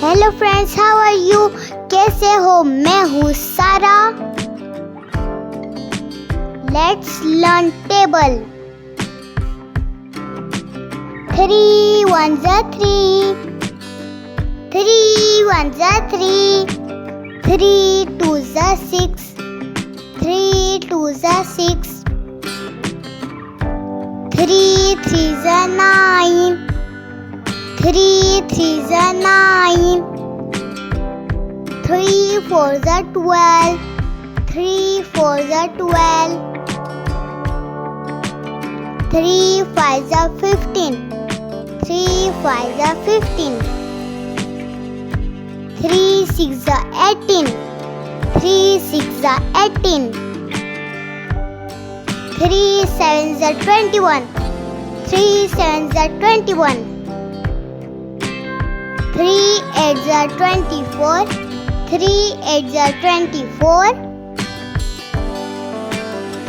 Hello friends, how are you? कैसे हो? मैं हूँ Sara. Let's learn table. 3 1s are 3, 3 1s are 3, 3 2s are 6, 3 2s are 6, 3 3s are 9, 3 3s are 9, 3 4s are 12, 3 4s are 12, 3 5s are 15, 3 5s are 15, 3 6s are 18, 3 6s are 18, 3 7s are 21, 3 7s are 21, 3 8s are 24, 3 8s are 24,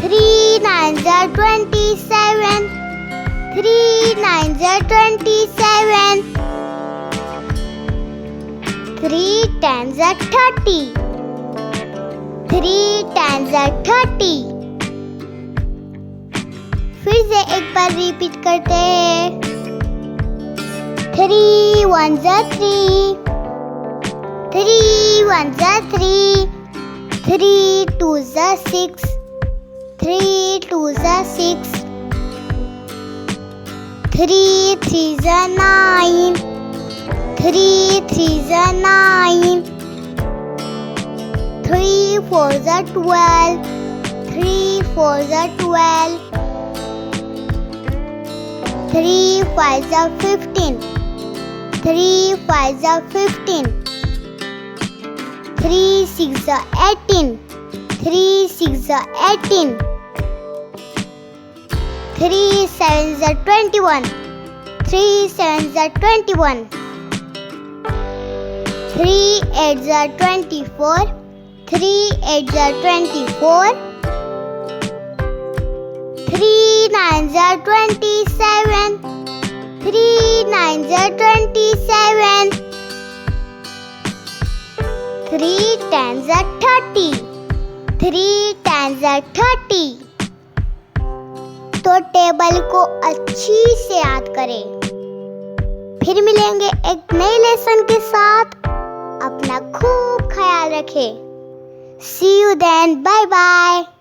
3 9s are 27, 3 9s are 27, 3 10s are 30, 3 10s are 30। फिर से एक बार repeat करते हैं। 3 1s are 3, 3 1s are 3, 3 2s are 6, 3 2s are 6, 3 3s are 9, 3 3s are 9, 3 4s are 12, 3 4s are 12, 3 5s are 15, 3 5s are 15, 3 6s are 18, 3 6s are 18, 3 7s are 21, 3 7s are 21, 3 8s are 24, 3 8s are 24, 3 9s are 27, 3 9s are 27, 3 10s are 30, 3 10s are 30। तो table को अच्छी से याद करें। फिर मिलेंगे एक नए लेसन के साथ। अपना खूब ख्याल रखें। See you then. Bye bye.